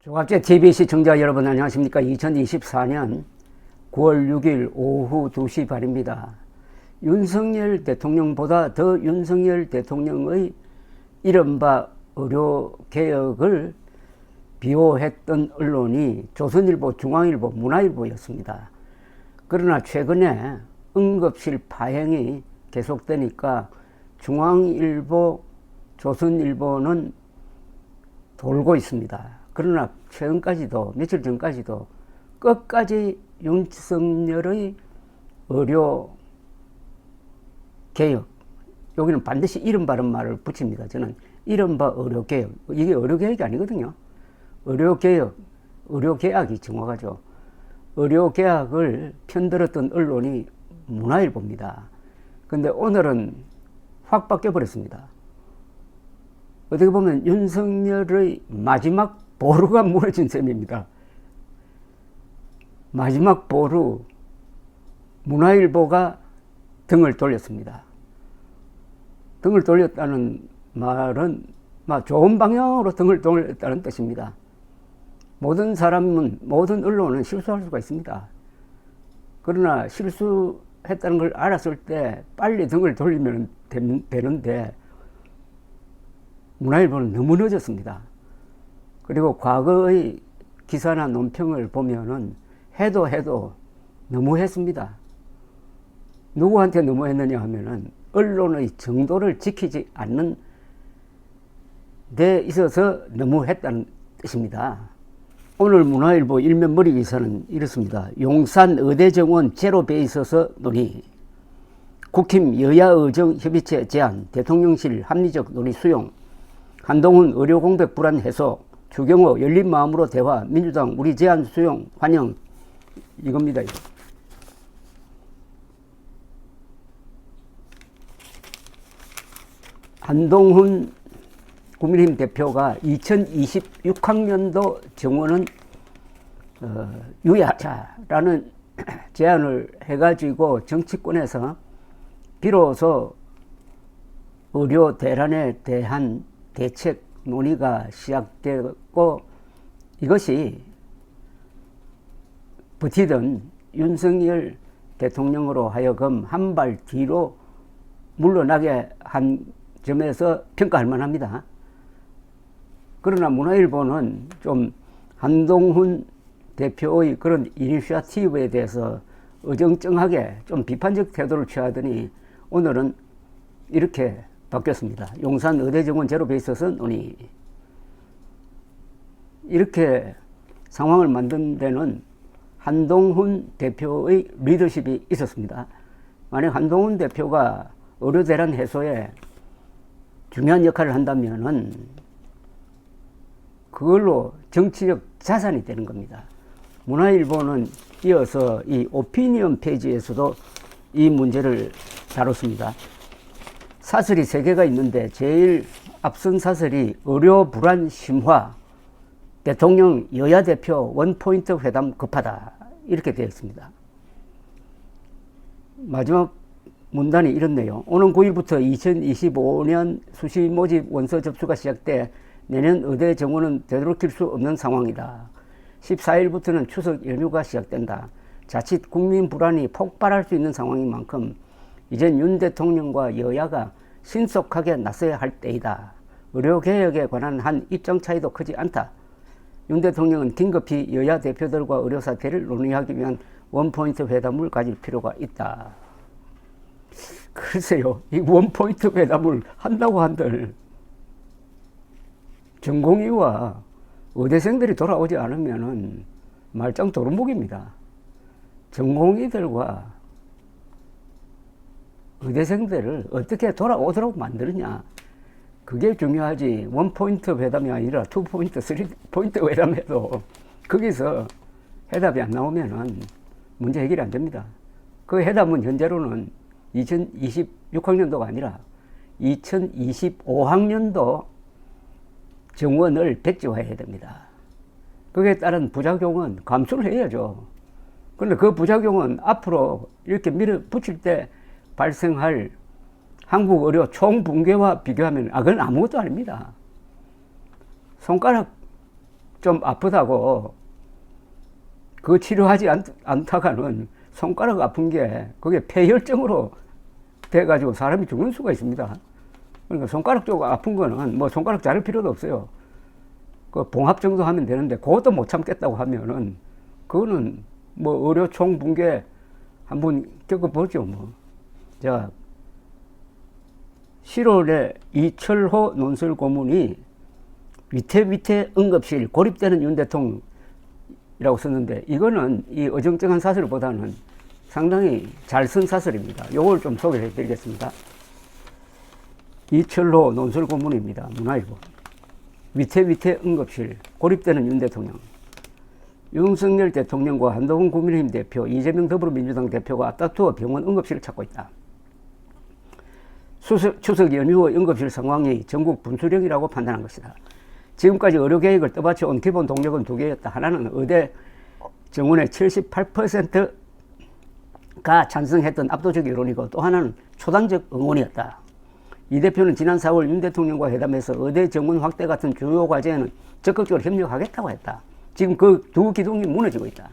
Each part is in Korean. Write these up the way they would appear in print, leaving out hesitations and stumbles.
조갑제 TV 시청자 여러분 안녕하십니까. 2024년 9월 6일 오후 2시 반입니다. 윤석열 대통령보다 더 윤석열 대통령의 이른바 의료개혁을 비호했던 언론이 조선일보, 중앙일보, 문화일보였습니다. 그러나 최근에 응급실 파행이 계속되니까 중앙일보, 조선일보는 돌고 있습니다. 그러나 최근까지도, 며칠 전까지도 끝까지 윤석열의 의료 개혁, 여기는 반드시 이름 바른 말을 붙입니다. 저는 이른바 의료 개혁, 이게 의료 개혁이 아니거든요. 의료 개혁, 의료 계약이 정확하죠. 의료 계약을 편들었던 언론이 문화일보입니다. 근데 오늘은 확 바뀌어 버렸습니다. 어떻게 보면 윤석열의 마지막 보루가 무너진 셈입니다. 마지막 보루, 문화일보가 등을 돌렸습니다. 등을 돌렸다는 말은 좋은 방향으로 등을 돌렸다는 뜻입니다. 모든 사람은, 모든 언론은 실수할 수가 있습니다. 그러나 실수했다는 걸 알았을 때 빨리 등을 돌리면 되는데 문화일보는 너무 늦었습니다. 그리고 과거의 기사나 논평을 보면은 해도 너무했습니다. 누구한테 너무했느냐 하면은 언론의 정도를 지키지 않는 데 있어서 너무했다는 뜻입니다. 오늘 문화일보 일면 머리 기사는 이렇습니다. 용산 의대정원 제로배에 있어서 논의, 국힘 여야의정 협의체 제안, 대통령실 합리적 논의 수용, 한동훈 의료공백 불안 해소, 주경호 열린 마음으로 대화, 민주당 우리 제안 수용 환영, 이겁니다. 한동훈 국민의힘 대표가 2026학년도 정원은 유예하자라는 제안을 해가지고 정치권에서 비로소 의료 대란에 대한 대책 논의가 시작되었고, 이것이 버티던 윤석열 대통령으로 하여금 한 발 뒤로 물러나게 한 점에서 평가할 만합니다. 그러나 문화일보는 좀 한동훈 대표의 그런 이니셔티브에 대해서 어정쩡하게 좀 비판적 태도를 취하더니 오늘은 이렇게 바뀌었습니다. 용산 의대정원 제로배에 있어서 논의. 이렇게 상황을 만든 데는 한동훈 대표의 리더십이 있었습니다. 만약 한동훈 대표가 의료 대란 해소에 중요한 역할을 한다면은 그걸로 정치적 자산이 되는 겁니다. 문화일보는 이어서 이 오피니언 페이지에서도 이 문제를 다뤘습니다. 사설이 3개가 있는데 제일 앞선 사설이 의료 불안 심화, 대통령 여야 대표 원포인트 회담 급하다, 이렇게 되어 있습니다. 마지막 문단이 이렇네요. 오는 9일부터 2025년 수시 모집 원서 접수가 시작돼 내년 의대 정원은 되돌이킬 수 없는 상황이다. 14일부터는 추석 연휴가 시작된다. 자칫 국민 불안이 폭발할 수 있는 상황인 만큼 이젠 윤 대통령과 여야가 신속하게 나서야 할 때이다. 의료개혁에 관한 한 입장 차이도 크지 않다. 윤 대통령은 긴급히 여야 대표들과 의료사태를 논의하기 위한 원포인트 회담을 가질 필요가 있다. 글쎄요, 이 원포인트 회담을 한다고 한들 전공의와 의대생들이 돌아오지 않으면은 말짱 도루묵입니다. 전공의들과 의대생들을 어떻게 돌아오도록 만드느냐, 그게 중요하지. 원포인트 회담이 아니라 투포인트, 쓰리포인트 회담해도 거기서 해답이 안 나오면은 문제 해결이 안 됩니다. 그 해답은 현재로는 2026학년도가 아니라 2025학년도 정원을 백지화해야 됩니다. 그에 따른 부작용은 감수를 해야죠. 그런데 그 부작용은 앞으로 이렇게 밀어붙일 때 발생할 한국 의료 총붕괴와 비교하면 그건 아무것도 아닙니다. 손가락 좀 아프다고 그 치료하지 않다가는 손가락 아픈 게 그게 폐혈증으로 돼가지고 사람이 죽는 수가 있습니다. 그러니까 손가락 쪽 아픈 거는 뭐 손가락 자를 필요도 없어요. 그 봉합 정도 하면 되는데 그것도 못 참겠다고 하면은 그거는 뭐 의료 총붕괴 한번 겪어보죠 뭐. 자, 7월에 이철호 논설 고문이 위태 응급실 고립되는 윤 대통령이라고 썼는데 이거는 이 어정쩡한 사설보다는 상당히 잘 쓴 사설입니다. 요걸 좀 소개해 드리겠습니다. 이철호 논설 고문입니다. 문화일보. 위태 응급실 고립되는 윤 대통령. 윤석열 대통령과 한동훈 국민의힘 대표, 이재명 더불어민주당 대표가 앞다투어 병원 응급실을 찾고 있다. 추석 연휴 응급실 상황이 전국 분수령이라고 판단한 것이다. 지금까지 의료 계획을 떠받쳐 온 기본 동력은 두 개였다. 하나는 의대 정원의 78%가 찬성했던 압도적 여론이고 또 하나는 초당적 응원이었다. 이 대표는 지난 4월 윤 대통령과 회담에서 의대 정원 확대 같은 주요 과제에는 적극적으로 협력하겠다고 했다. 지금 그 두 기둥이 무너지고 있다.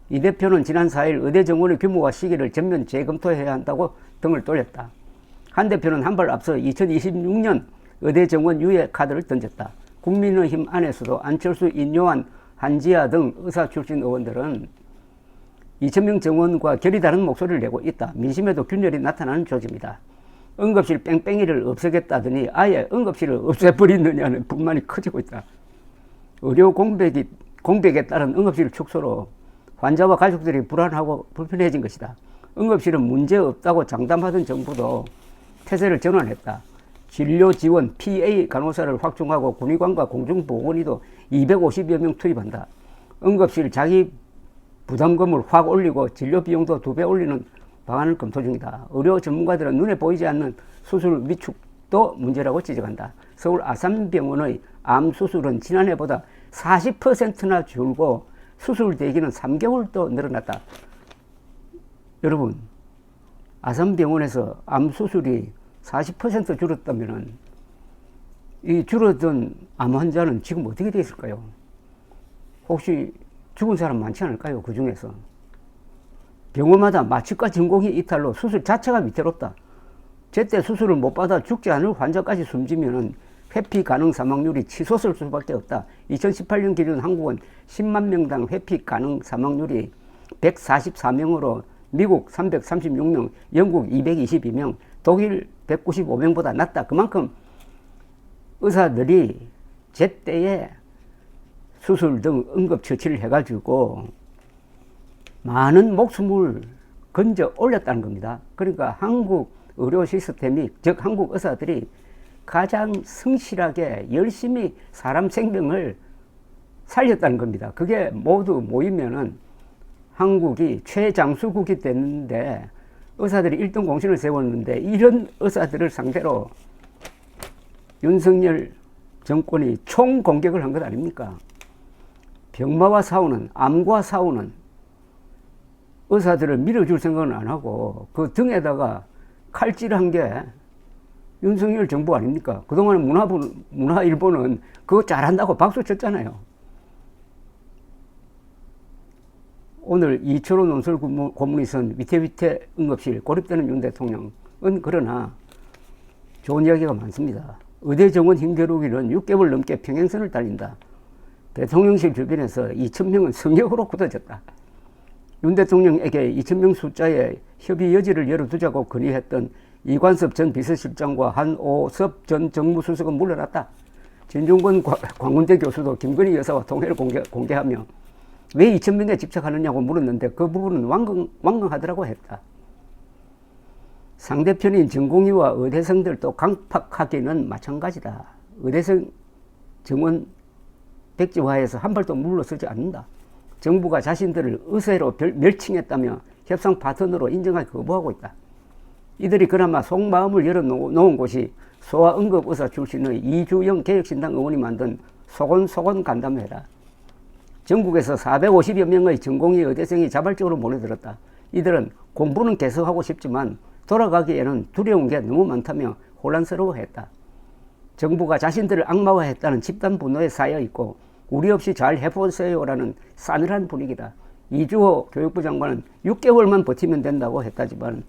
이 대표는 지난 4일 의대 정원의 규모와 시기를 전면 재검토해야 한다고 등을 돌렸다. 한 대표는 한 발 앞서 2026년 의대 정원 유예 카드를 던졌다. 국민의힘 안에서도 안철수, 인요한, 한지아 등 의사 출신 의원들은 2,000명 정원과 결이 다른 목소리를 내고 있다. 민심에도 균열이 나타나는 조짐이다. 응급실 뺑뺑이를 없애겠다더니 아예 응급실을 없애버리느냐는 불만이 커지고 있다. 의료 공백에 따른 응급실 축소로 환자와 가족들이 불안하고 불편해진 것이다. 응급실은 문제없다고 장담하던 정부도 태세를 전환했다. 진료 지원 PA 간호사를 확충하고 군의관과 공중보건의도 250여 명 투입한다. 응급실 자기 부담금을 확 올리고 진료 비용도 2배 올리는 방안을 검토 중이다. 의료 전문가들은 눈에 보이지 않는 수술 위축도 문제라고 지적한다. 서울 아산병원의 암 수술은 지난해보다 40%나 줄고 수술 대기는 3개월도 늘어났다. 여러분, 아산병원에서 암 수술이 40% 줄었다면은 이 줄어든 암 환자는 지금 어떻게 되어 있을까요? 혹시 죽은 사람 많지 않을까요? 그 중에서. 병원마다 마취과 전공의 이탈로 수술 자체가 위태롭다. 제때 수술을 못 받아 죽지 않을 환자까지 숨지면은 회피 가능 사망률이 치솟을 수밖에 없다. 2018년 기준 한국은 10만 명당 회피 가능 사망률이 144명으로 미국 336명, 영국 222명, 독일 195명보다 낮다. 그만큼 의사들이 제때에 수술 등 응급처치를 해가지고 많은 목숨을 건져 올렸다는 겁니다. 그러니까 한국 의료 시스템이, 즉 한국 의사들이 가장 성실하게 열심히 사람 생명을 살렸다는 겁니다. 그게 모두 모이면은 한국이 최장수국이 됐는데 의사들이 1등 공신을 세웠는데 이런 의사들을 상대로 윤석열 정권이 총공격을 한 것 아닙니까? 병마와 싸우는, 암과 싸우는 의사들을 밀어줄 생각은 안 하고 그 등에다가 칼질한 게 윤석열 정부 아닙니까? 그동안 문화일보는 그거 잘한다고 박수 쳤잖아요. 오늘 이철호 논설 고문이 쓴 위태위태 응급실 고립되는 윤 대통령은 그러나 좋은 이야기가 많습니다. 의대 정원 힘겨루기는 6개월 넘게 평행선을 달린다. 대통령실 주변에서 2,000명은 성역으로 굳어졌다. 윤 대통령에게 2,000명 숫자의 협의 여지를 열어두자고 건의했던 이관섭 전 비서실장과 한오섭 전 정무수석은 물러났다. 진중권 광운대 교수도 김건희 여사와 통화를 공개하며 왜 2,000명에 집착하느냐고 물었는데 그 부분은 완강하더라고 했다. 상대편인 전공의와 의대생들도 강팍하기는 마찬가지다. 의대생 정원 백지화해서 한 발도 물러서지 않는다. 정부가 자신들을 의사로 멸칭했다며 협상 파트너로 인정하기 거부하고 있다. 이들이 그나마 속마음을 열어놓은 곳이 소아응급의사 출신의 이주영 개혁신당 의원이 만든 소곤소곤 간담회다. 전국에서 450여 명의 전공의 의대생이 자발적으로 모여들었다. 이들은 공부는 계속하고 싶지만 돌아가기에는 두려운 게 너무 많다며 혼란스러워했다. 정부가 자신들을 악마화했다는 집단 분노에 쌓여 있고 우리 없이 잘 해보세요라는 싸늘한 분위기다. 이주호 교육부 장관은 6개월만 버티면 된다고 했다지만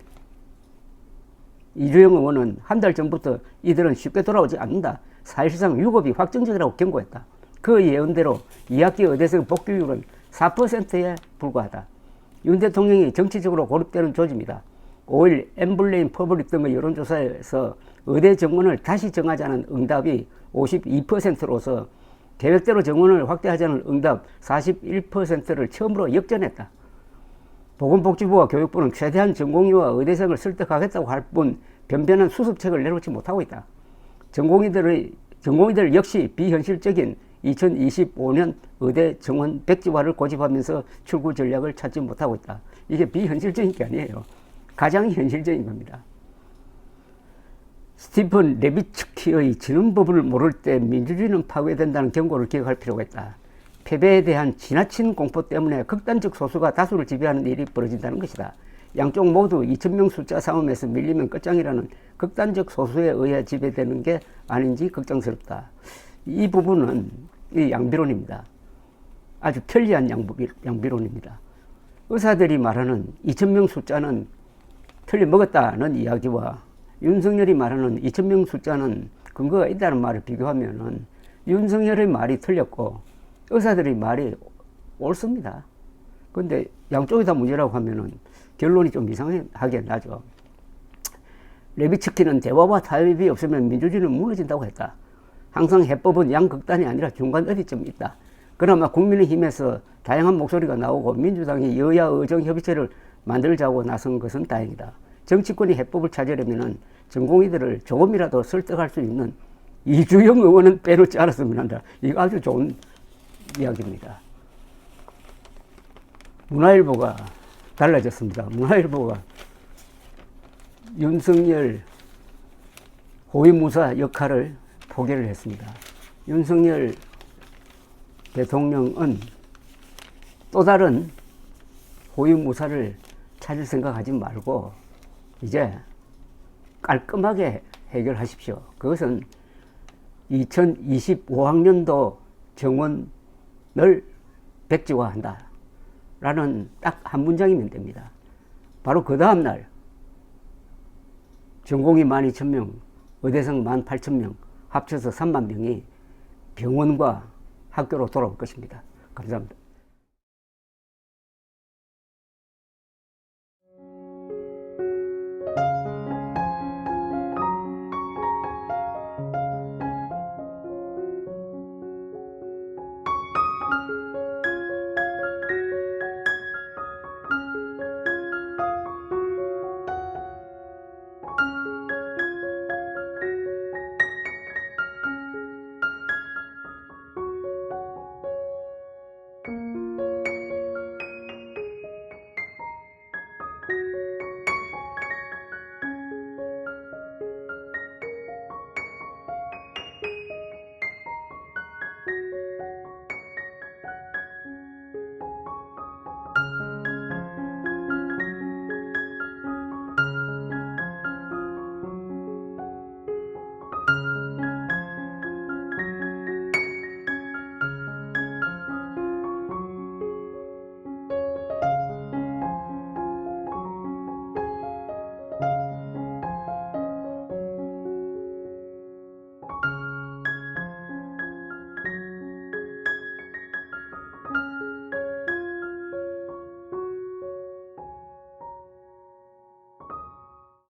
이주영 의원은 한 달 전부터 이들은 쉽게 돌아오지 않는다. 사실상 유급이 확정적이라고 경고했다. 그 예언대로 2학기 의대생 복귀율은 4%에 불과하다. 윤 대통령이 정치적으로 고립되는 조짐이다. 5일 엠블레인 퍼블릭 등의 여론조사에서 의대 정원을 다시 정하자는 응답이 52%로서 계획대로 정원을 확대하자는 응답 41%를 처음으로 역전했다. 보건복지부와 교육부는 최대한 전공의와 의대생을 설득하겠다고 할 뿐 변변한 수습책을 내놓지 못하고 있다. 전공의들 역시 비현실적인 2025년 의대 정원 백지화를 고집하면서 출구 전략을 찾지 못하고 있다. 이게 비현실적인 게 아니에요. 가장 현실적인 겁니다. 스티븐 레비츠키의 지는 법을 모를 때 민주주의는 파괴된다는 경고를 기억할 필요가 있다. 패배에 대한 지나친 공포 때문에 극단적 소수가 다수를 지배하는 일이 벌어진다는 것이다. 양쪽 모두 2,000명 숫자 싸움에서 밀리면 끝장이라는 극단적 소수에 의해 지배되는 게 아닌지 걱정스럽다. 이 부분은 이 양비론입니다. 아주 편리한 양비론입니다. 의사들이 말하는 2,000명 숫자는 틀려먹었다는 이야기와 윤석열이 말하는 2,000명 숫자는 근거가 있다는 말을 비교하면은 윤석열의 말이 틀렸고 의사들의 말이 옳습니다. 근데 양쪽이 다 문제라고 하면은 결론이 좀 이상하게 나죠. 레비츠키는 대화와 타협이 없으면 민주주의는 무너진다고 했다. 항상 해법은 양극단이 아니라 중간 어디쯤 있다. 그나마 국민의힘에서 다양한 목소리가 나오고 민주당이 여야 의정 협의체를 만들자고 나선 것은 다행이다. 정치권이 해법을 찾으려면 전공의들을 조금이라도 설득할 수 있는 이주영 의원은 빼놓지 않았으면 한다. 이거 아주 좋은 이야기입니다. 문화일보가 달라졌습니다. 문화일보가 윤석열 호위무사 역할을 포기를 했습니다. 윤석열 대통령은 또 다른 호위무사를 찾을 생각하지 말고 이제 깔끔하게 해결하십시오. 그것은 2025학년도 정원을 백지화한다 라는 딱 한 문장이면 됩니다. 바로 그 다음날 전공의 12,000명, 의대생 18,000명 합쳐서 3만 명이 병원과 학교로 돌아올 것입니다. 감사합니다.